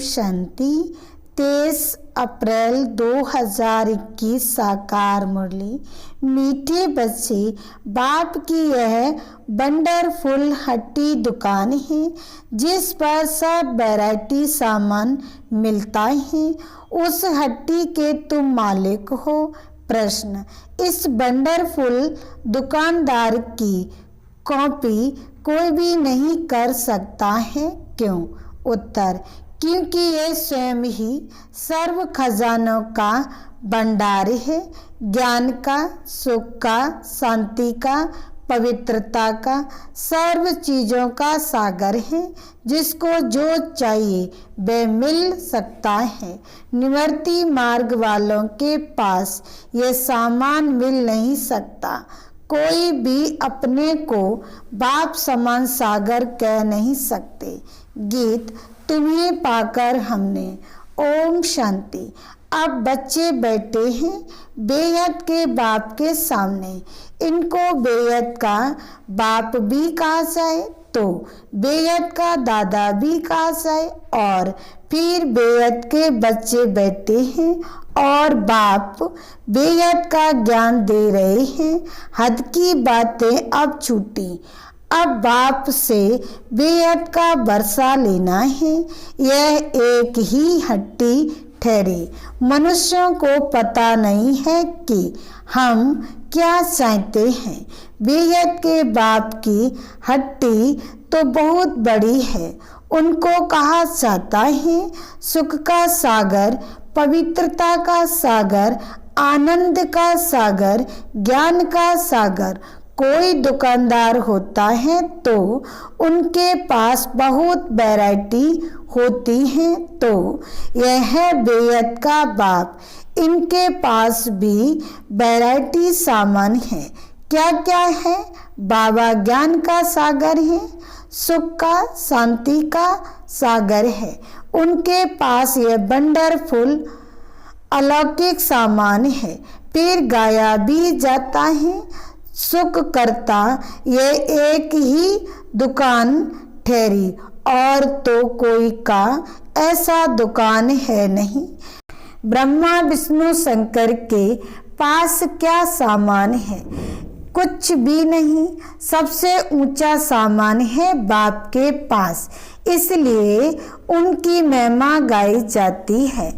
शांति। 23 अप्रैल 2021 साकार मुरली। मीठे बच्चे, बाप की यह वंडरफुल हट्टी दुकान है जिस पर सब वैरायटी सामान मिलता है। उस हट्टी के तुम मालिक हो। प्रश्न, इस वंडरफुल दुकानदार की कॉपी कोई भी नहीं कर सकता है, क्यों? उत्तर, क्योंकि ये स्वयं ही सर्व खजानों का भंडार है, ज्ञान का, सुख का, शांति का, पवित्रता का, सर्व चीजों का सागर है। जिसको जो चाहिए वह मिल सकता है। निवृत्ति मार्ग वालों के पास ये सामान मिल नहीं सकता। कोई भी अपने को बाप समान सागर कह नहीं सकते। गीत, तुम्हें पाकर हमने। ओम शांति। अब बच्चे बैठे हैं बेहद के बाप के सामने। इनको बेहद का बाप भी कहा जाए तो बेहद का दादा भी कहा जाए, और फिर बेहद के बच्चे बैठे हैं और बाप बेहद का ज्ञान दे रहे हैं। हद की बातें अब छूटी। अब बाप से बेहद का वर्षा लेना है। यह एक ही हट्टी ठहरे। मनुष्यों को पता नहीं है कि हम क्या चाहते हैं। बेहद के बाप की हट्टी तो बहुत बड़ी है। उनको कहा जाता है सुख का सागर, पवित्रता का सागर, आनंद का सागर, ज्ञान का सागर। कोई दुकानदार होता है तो उनके पास बहुत वैरायटी होती है, तो यह है बेहद का बाप। इनके पास भी वैरायटी सामान है। क्या क्या है? बाबा ज्ञान का सागर है, सुख का, शांति का सागर है। उनके पास यह वंडरफुल अलौकिक सामान है। फिर गाया भी जाता है सुख करता ये एक ही दुकान ठहरी, और तो कोई का ऐसा दुकान है नहीं। ब्रह्मा विष्णु शंकर के पास क्या सामान है? कुछ भी नहीं। सबसे ऊंचा सामान है बाप के पास, इसलिए उनकी महिमा गाई जाती है।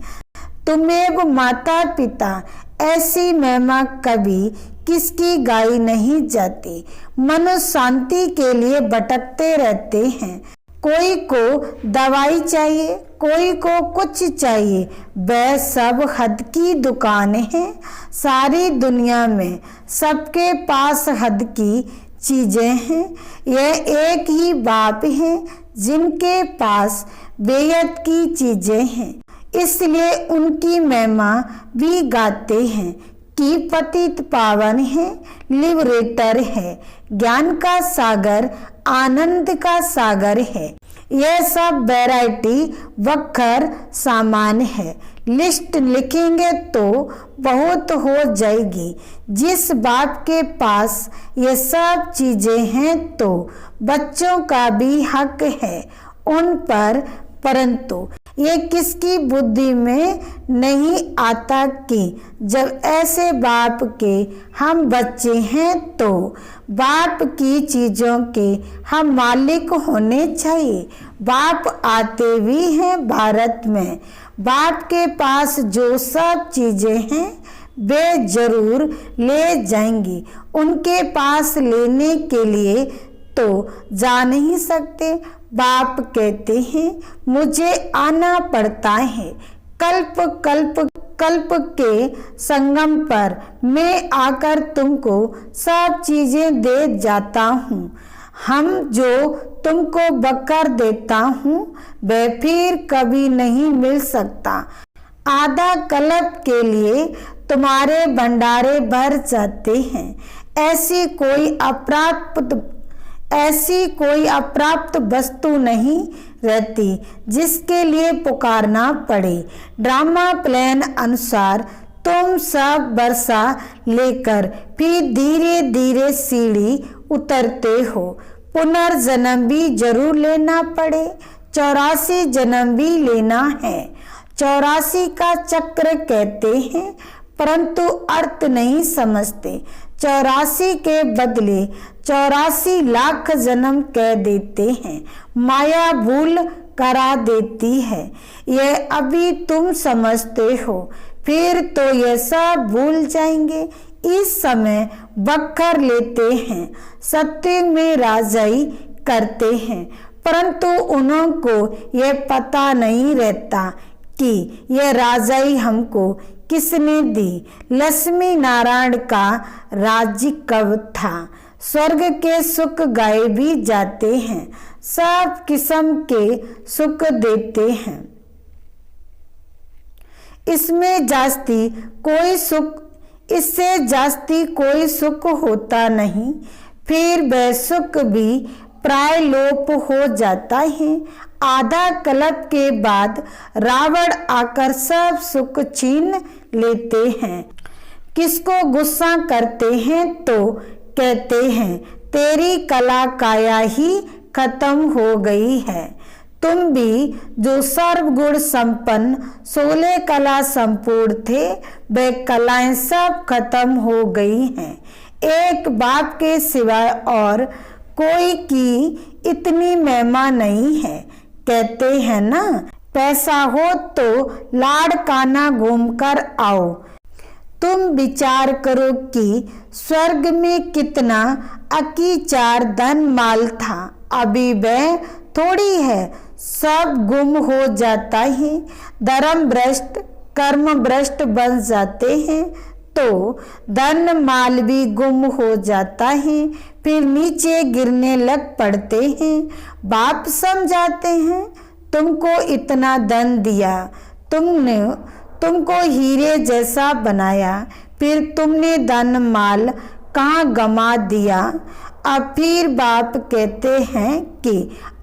तुम्हें माता पिता, ऐसी महिमा कभी किसकी गाई नहीं जाती। मनुष्य शांति के लिए भटकते रहते हैं। कोई को दवाई चाहिए, कोई को कुछ चाहिए। वह सब हद की दुकान है। सारी दुनिया में सबके पास हद की चीजें हैं। यह एक ही बाप है जिनके पास बेहद की चीजें हैं। इसलिए उनकी महिमा भी गाते हैं कि पतित पावन है, लिबरेटर है, ज्ञान का सागर, आनंद का सागर है। यह सब वैरायटी वक्र सामान है। लिस्ट लिखेंगे तो बहुत हो जाएगी। जिस बाप के पास ये सब चीजें हैं तो बच्चों का भी हक है उन पर, परंतु ये किसकी बुद्धि में नहीं आता कि जब ऐसे बाप के हम बच्चे हैं तो बाप की चीजों के हम मालिक होने चाहिए। बाप आते भी हैं भारत में। बाप के पास जो सब चीजें हैं वे जरूर ले जाएंगी। उनके पास लेने के लिए तो जा नहीं सकते। बाप कहते हैं मुझे आना पड़ता है। कल्प कल्प कल्प के संगम पर मैं आकर तुमको सब चीजें दे जाता हूँ। हम जो तुमको बकर देता हूँ वह फिर कभी नहीं मिल सकता। आधा कल्प के लिए तुम्हारे भंडारे भर जाते हैं। ऐसी कोई अप्राप्त वस्तु नहीं रहती जिसके लिए पुकारना पड़े। ड्रामा प्लान अनुसार तुम सब वर्षा लेकर फिर धीरे धीरे सीढ़ी उतरते हो। पुनर्जन्म भी जरूर लेना पड़े। 84 जन्म भी लेना है। 84 का चक्र कहते हैं, परंतु अर्थ नहीं समझते। 84 के बदले 84 लाख जन्म कह देते हैं। माया भूल करा देती है। यह अभी तुम समझते हो, फिर तो यह सब भूल जाएंगे। इस समय बखर लेते हैं, सत्य में राजाई करते हैं, परंतु उनको यह पता नहीं रहता कि यह राजाई हमको किसने दी। लक्ष्मी नारायण का राज्य कब था। स्वर्ग के सुख गाए भी जाते हैं, सब किस्म के सुख देते हैं। इसमें जास्ती कोई सुख, इससे जास्ती कोई सुख होता नहीं। फिर वह सुख भी प्राय लोप हो जाता है। आधा कल्प के बाद रावण आकर सब सुख छीन लेते हैं। किसको गुस्सा करते हैं तो कहते हैं तेरी कला काया ही खत्म हो गई है। तुम भी जो सर्वगुण संपन्न 16 कला संपूर्ण थे, वे कलाएं सब खत्म हो गई हैं। एक बाप के सिवाय और कोई की इतनी महिमा नहीं है। कहते हैं ना, पैसा हो तो लाड़काना घूमकर आओ। तुम विचार करो कि स्वर्ग में कितना अकीचार धन माल था, अभी वह थोड़ी है, सब गुम हो जाता है। धर्म भ्रष्ट कर्म भ्रष्ट बन जाते हैं तो धन माल भी गुम हो जाता है, फिर नीचे गिरने लग पड़ते हैं। बाप समझाते हैं तुमको इतना धन दिया, तुमको हीरे जैसा बनाया, फिर तुमने धन माल कहाँ गमा दिया। अब फिर बाप कहते हैं कि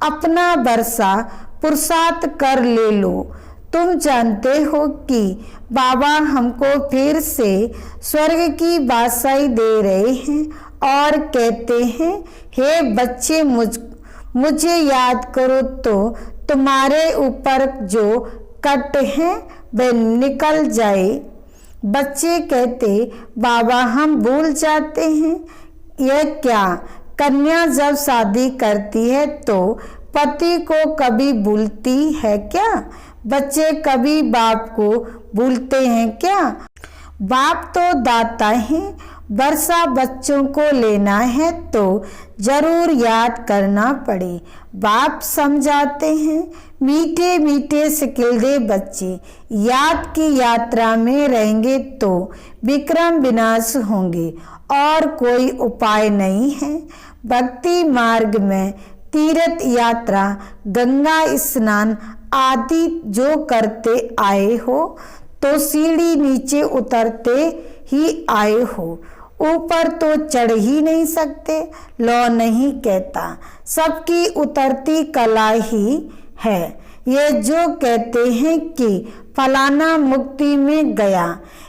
अपना बरसा पुरुषार्थ कर ले लो। तुम जानते हो कि बाबा हमको फिर से स्वर्ग की बादशाही दे रहे हैं और कहते हैं हे बच्चे, मुझे याद करो तो तुम्हारे ऊपर जो कट है वह निकल जाए। बच्चे कहते बाबा हम भूल जाते हैं। यह क्या, कन्या जब शादी करती है तो पति को कभी भूलती है क्या? बच्चे कभी बाप को भूलते हैं क्या? बाप तो दाता है, वर्षा बच्चों को लेना है तो जरूर याद करना पड़े। बाप समझाते हैं मीठे मीठे सिकिलदे बच्चे याद की यात्रा में रहेंगे तो विक्रम विनाश होंगे और कोई उपाय नहीं है। भक्ति मार्ग में तीर्थ यात्रा, गंगा स्नान आदि जो करते आए हो तो सीढ़ी नीचे उतरते ही आए हो, ऊपर तो चढ़ ही नहीं सकते। लौ नहीं कहता, सबकी उतरती कला ही है। ये जो कहते हैं कि फलाना मुक्ति में गया,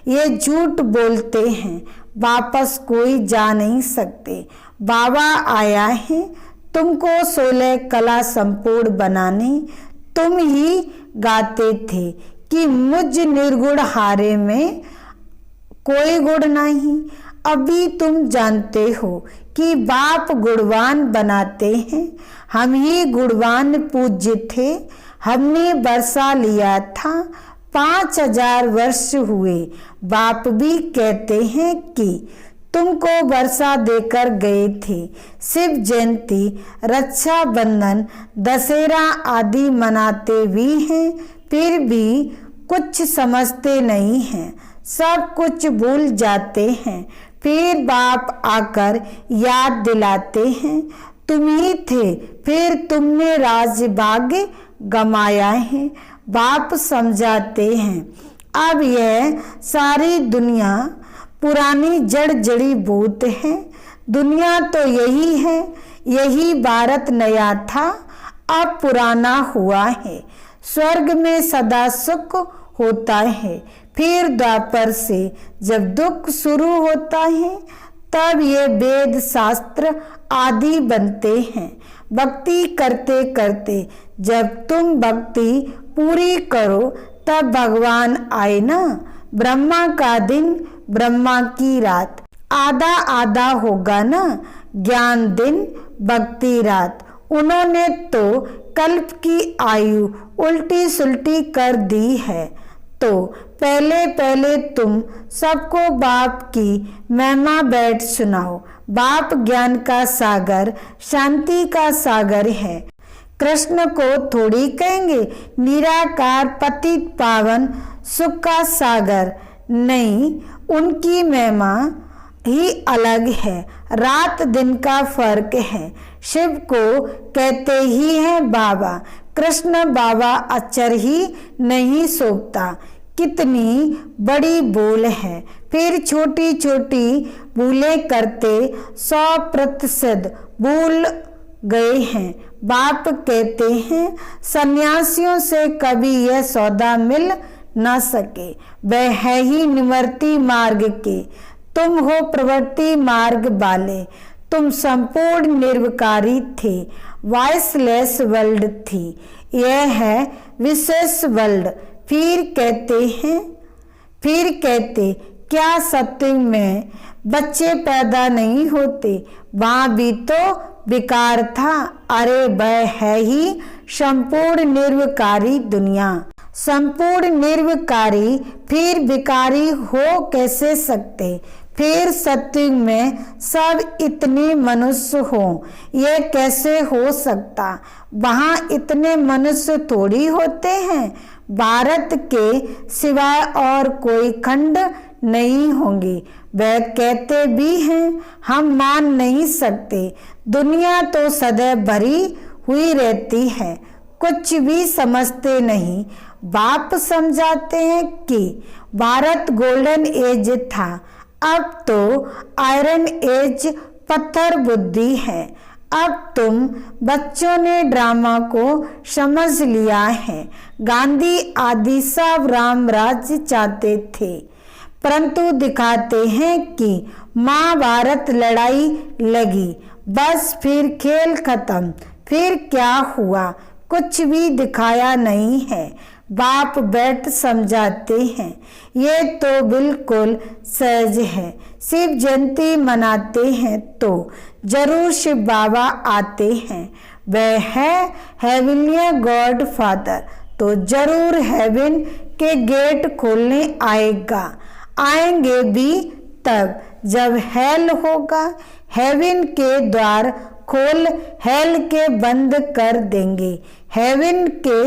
ये झूठ बोलते हैं, वापस कोई जा नहीं सकते। बाबा आया है तुमको 16 कला संपूर्ण बनाने। तुम ही गाते थे कि मुझ निर्गुण हारे में कोई गुण नहीं। अभी तुम जानते हो कि बाप गुणवान बनाते हैं। हम ही गुणवान पूज्य थे। हमने बरसा लिया था, 5000 वर्ष हुए। बाप भी कहते हैं कि तुमको वर्षा देकर गए थे। शिव जयंती, रक्षा बंधन, दशहरा आदि मनाते भी हैं, फिर भी कुछ समझते नहीं हैं, सब कुछ भूल जाते हैं। फिर बाप आकर याद दिलाते हैं तुम ही थे, फिर तुमने राज्य गमाया है। बाप समझाते हैं अब यह सारी दुनिया पुरानी जड़ जड़ी बूट है। दुनिया तो यही है, यही भारत नया था, अब पुराना हुआ है। स्वर्ग में सदा सुख होता है, फिर द्वापर से जब दुख शुरू होता है तब ये वेद शास्त्र आदि बनते हैं। भक्ति करते करते जब तुम भक्ति पूरी करो तब भगवान आए ना। ब्रह्मा का दिन ब्रह्मा की रात, आधा आधा होगा ना, ज्ञान दिन भक्ति रात। उन्होंने तो कल्प की आयु उल्टी सुल्टी कर दी है। तो पहले पहले तुम सबको बाप की महिमा बैठ सुनाओ। बाप ज्ञान का सागर, शांति का सागर है। कृष्ण को थोड़ी कहेंगे निराकार पतित पावन सुख का सागर, नहीं, उनकी महिमा ही अलग है। रात दिन का फर्क है। शिव को कहते ही हैं बाबा, कृष्ण बाबा अक्षर ही नहीं सोचता। कितनी बड़ी भूल है। फिर छोटी छोटी भूलें करते 100% भूल गए हैं। बाप कहते हैं सन्यासियों से कभी यह सौदा मिल न सके। वह है ही निवर्ती मार्ग के, तुम हो प्रवृत्ति मार्ग वाले। तुम संपूर्ण निर्विकारी थे, वॉइसलेस वर्ल्ड थी, यह है विशेष वर्ल्ड। फिर कहते क्या सत्य में बच्चे पैदा नहीं होते, वहां भी तो विकार था। अरे वह है ही संपूर्ण निर्विकारी दुनिया। संपूर्ण निर्विकारी फिर विकारी हो कैसे सकते। फिर सत्य में सब इतने मनुष्य हो, ये कैसे हो सकता। वहाँ इतने मनुष्य थोड़ी होते हैं। भारत के सिवाय और कोई खंड नहीं होंगे। वह कहते भी हैं हम मान नहीं सकते। दुनिया तो सदैव भरी हुई रहती है, कुछ भी समझते नहीं। बाप समझाते हैं कि भारत गोल्डन एज था, अब तो आयरन एज पत्थर बुद्धि है। अब तुम बच्चों ने ड्रामा को समझ लिया है। गांधी आदि सब राम राज्य चाहते थे, परंतु दिखाते हैं कि महाभारत लड़ाई लगी, बस फिर खेल खत्म। फिर क्या हुआ, कुछ भी दिखाया नहीं है। बाप बैठ समझाते हैं ये तो बिल्कुल सहज है। शिव जयंती मनाते हैं तो जरूर शिव बाबा आते हैं। वह है हेवनली गॉड फादर, तो जरूर हेवन के गेट खोलने आएंगे भी तब जब हेल होगा। हेवन के द्वार खोल हेल के बंद कर देंगे। हेवन के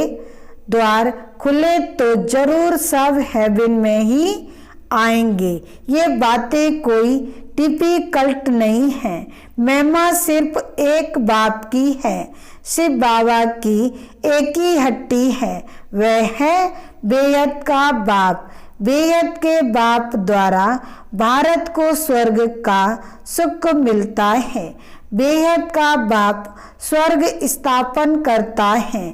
द्वार खुले तो जरूर सब हेवन में ही आएंगे। ये बातें कोई टिपिकल्ट नहीं है। महिमा सिर्फ एक बाप की है, शिव बाबा की एक ही हट्टी है। वह है बेहद का बाप। बेहद के बाप द्वारा भारत को स्वर्ग का सुख मिलता है। बेहद का बाप स्वर्ग स्थापन करता है।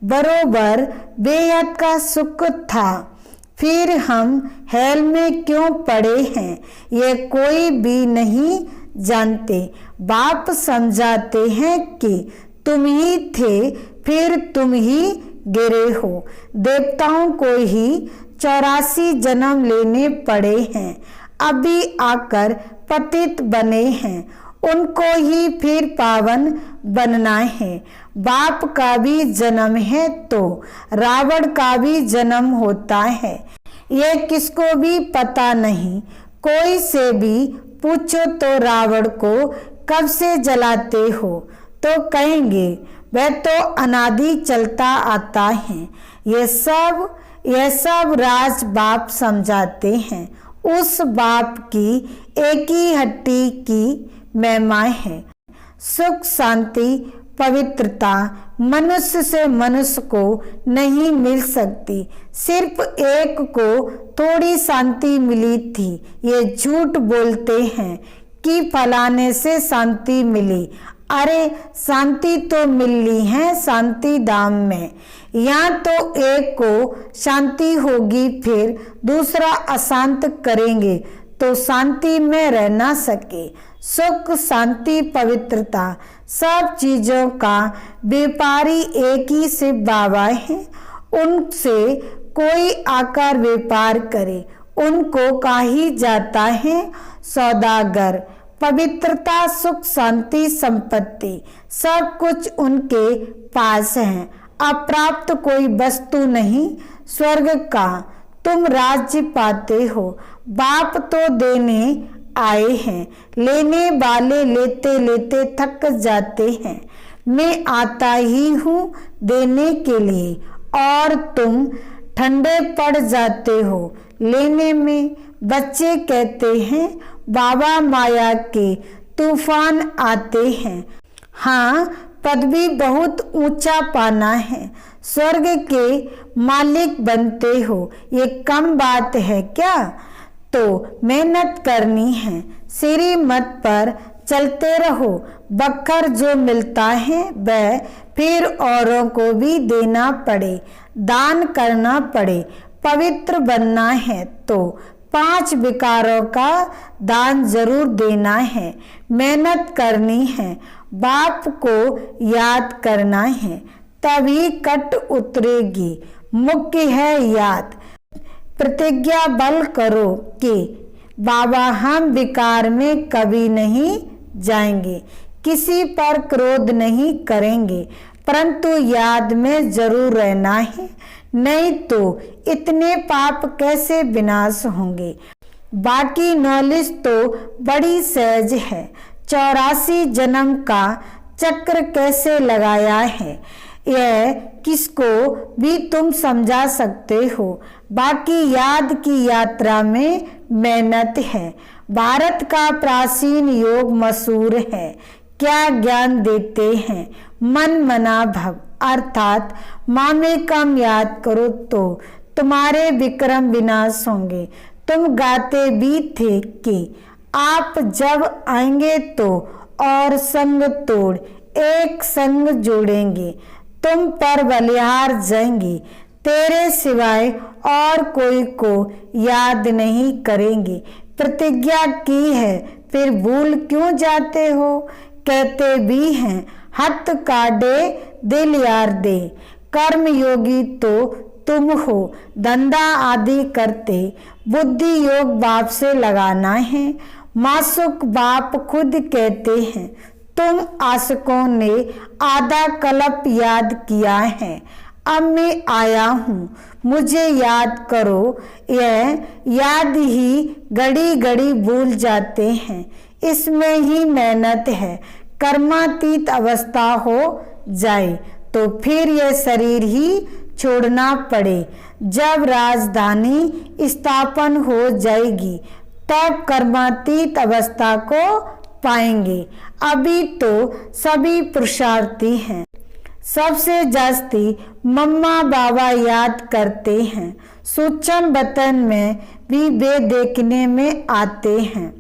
बरोबर बेहद का सुख था, फिर हम हेल में क्यों पड़े हैं ये कोई भी नहीं जानते। बाप समझाते हैं कि तुम ही थे, फिर तुम ही गिरे हो। देवताओं को ही 84 जन्म लेने पड़े हैं, अभी आकर पतित बने हैं, उनको ही फिर पावन बनना है। बाप का भी जन्म है तो रावण का भी जन्म होता है, ये किसको भी पता नहीं। कोई से भी पूछो तो रावण को कब से जलाते हो, तो कहेंगे वह तो अनादि चलता आता है। यह सब राज बाप समझाते हैं। उस बाप की एक ही हट्टी की महिमा है। सुख शांति पवित्रता मनुष्य से मनुष्य को नहीं मिल सकती। सिर्फ एक को थोड़ी शांति मिली थी। ये झूठ बोलते हैं कि फलाने से शांति मिली। अरे शांति तो मिलनी है शांति धाम में। यहाँ तो एक को शांति होगी, फिर दूसरा अशांत करेंगे तो शांति में रह ना सके। सुख, शांति, पवित्रता सब चीजों का व्यापारी एक ही शिव बाबा है। उनसे कोई आकर व्यापार करे, उनको काही जाता है सौदागर। पवित्रता, सुख, शांति, संपत्ति सब कुछ उनके पास है। अप्राप्त कोई वस्तु नहीं स्वर्ग का। तुम राज्य पाते हो, बाप तो देने आए हैं, लेने वाले लेते लेते थक जाते हैं। मैं आता ही हूँ देने के लिए और तुम ठंडे पड़ जाते हो लेने में। बच्चे कहते हैं बाबा माया के तूफान आते हैं। हाँ, पदवी बहुत ऊंचा पाना है, स्वर्ग के मालिक बनते हो, ये कम बात है क्या? तो मेहनत करनी है, श्रीमत पर चलते रहो। बखर जो मिलता है वह फिर औरों को भी देना पड़े, दान करना पड़े। पवित्र बनना है तो 5 विकारों का दान जरूर देना है। मेहनत करनी है, बाप को याद करना है, तभी कट उतरेगी। मुख्य है याद। प्रतिज्ञा बल करो कि बाबा हम विकार में कभी नहीं जाएंगे, किसी पर क्रोध नहीं करेंगे, परंतु याद में जरूर रहना है, नहीं तो इतने पाप कैसे विनाश होंगे। बाकी नॉलेज तो बड़ी सहज है। 84 जन्म का चक्र कैसे लगाया है यह किसको भी तुम समझा सकते हो। बाकी याद की यात्रा में मेहनत है। भारत का प्राचीन योग मशहूर है। क्या ज्ञान देते हैं? मन मना भव, अर्थात मामे कम याद करो तो तुम्हारे विक्रम विनाश होंगे। तुम गाते भी थे कि आप जब आएंगे तो और संग तोड़ एक संग जोड़ेंगे, तुम पर बलिहार जाएंगे, तेरे सिवाय और कोई को याद नहीं करेंगे। प्रतिज्ञा की है फिर भूल क्यों जाते हो? कहते भी हैं हथ काटे दिल यार दे। कर्म योगी तो तुम हो, धंधा आदि करते, बुद्धि योग बाप से लगाना है। मासुक बाप खुद कहते हैं तुम आसकों ने आधा कल्प याद किया है। अब मैं आया हूँ, मुझे याद करो। यह याद ही घड़ी घड़ी भूल जाते हैं, इसमें ही मेहनत है। कर्मातीत अवस्था हो जाए तो फिर यह शरीर ही छोड़ना पड़े। जब राजधानी स्थापन हो जाएगी तब कर्मातीत अवस्था को पाएंगे। अभी तो सभी पुरुषार्थी हैं। सबसे जास्ती मम्मा बाबा याद करते हैं। सूक्ष्म बतन में भी वे देखने में आते हैं।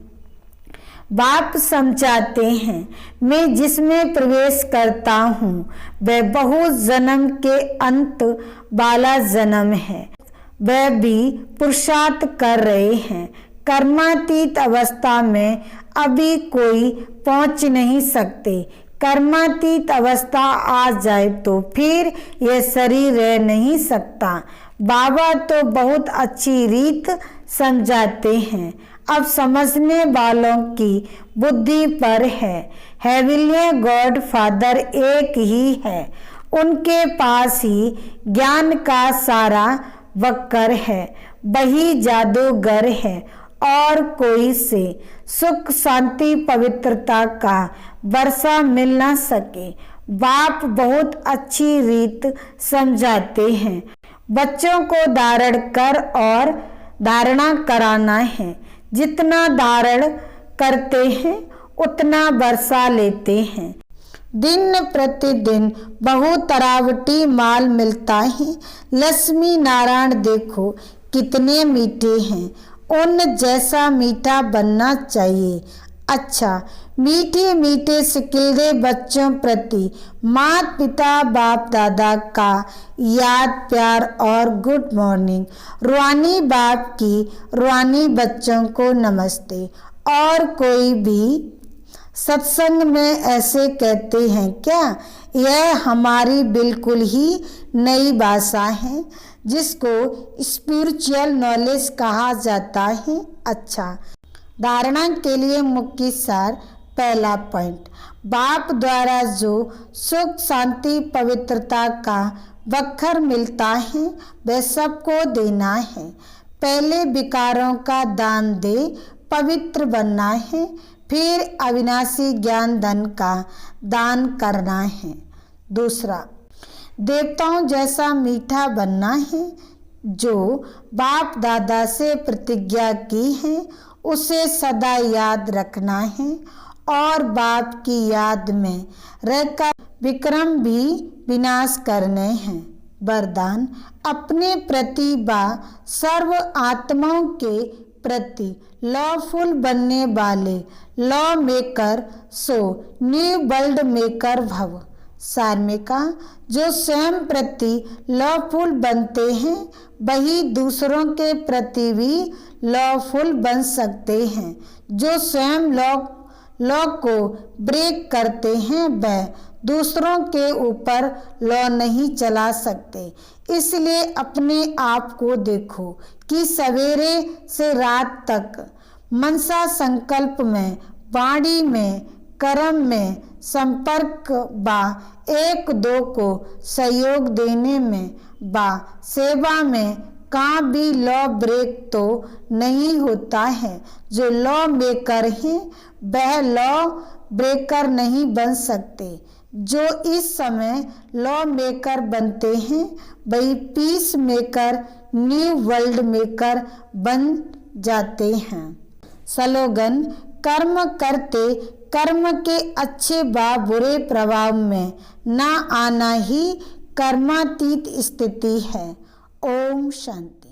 बाप समझाते हैं मैं जिसमें प्रवेश करता हूँ वह बहुत जन्म के अंत वाला जन्म है। वह भी पुरुषार्थ कर रहे हैं। कर्मातीत अवस्था में अभी कोई पहुँच नहीं सकते। कर्मातीत अवस्था आ जाए तो फिर यह शरीर रह नहीं सकता। बाबा तो बहुत अच्छी रीत समझाते हैं। अब समझने वालों की बुद्धि पर है। हेविलियर गॉड फादर एक ही है, उनके पास ही ज्ञान का सारा वक्र है, वही जादूगर है और कोई से सुख शांति पवित्रता का वर्षा मिल ना सके। बाप बहुत अच्छी रीत समझाते हैं। बच्चों को धारण कर और धारणा कराना है। जितना धारण करते हैं उतना वर्षा लेते हैं। दिन प्रतिदिन बहुत तरावटी माल मिलता है। लक्ष्मी नारायण देखो कितने मीठे हैं, उन जैसा मीठा बनना चाहिए। अच्छा, मीठे मीठे सिकिलदे बच्चों प्रति माता पिता बाप दादा का याद प्यार और गुड मॉर्निंग। रूहानी बाप की रूहानी बच्चों को नमस्ते। और कोई भी सत्संग में ऐसे कहते हैं क्या? यह हमारी बिल्कुल ही नई भाषा है जिसको स्पिरिचुअल नॉलेज कहा जाता है। अच्छा, धारणा के लिए मुख्य सार। पहला पॉइंट, बाप द्वारा जो सुख शांति पवित्रता का वक्र मिलता है वह सबको देना है। पहले विकारों का दान दे पवित्र बनना है, फिर अविनाशी ज्ञान धन का दान करना है। दूसरा, देवताओं जैसा मीठा बनना है। जो बाप दादा से प्रतिज्ञा की है उसे सदा याद रखना है और बाप की याद में रहकर विक्रम भी विनाश करने हैं। वरदान, अपने प्रति व सर्व आत्माओं के प्रति लॉफुल बनने वाले law maker so new world maker भव। सार में कहा, जो स्वयं प्रति लॉफुल बनते हैं वही दूसरों के प्रति भी लॉफुल बन सकते हैं। जो स्वयं लॉ को ब्रेक करते हैं वह दूसरों के ऊपर लॉ नहीं चला सकते। इसलिए अपने आप को देखो कि सवेरे से रात तक मनसा संकल्प में, वाणी में, कर्म में, संपर्क बा एक दो को सहयोग देने में बा सेवा में कहाँ भी लॉ ब्रेक तो नहीं होता है। जो लॉ मेकर हैं वह लॉ ब्रेकर नहीं बन सकते। जो इस समय लॉ मेकर बनते हैं वही peace maker, new world maker बन जाते हैं। स्लोगन, कर्म करते कर्म के अच्छे व बुरे प्रभाव में न आना ही कर्मातीत स्थिति है। ओम शांति।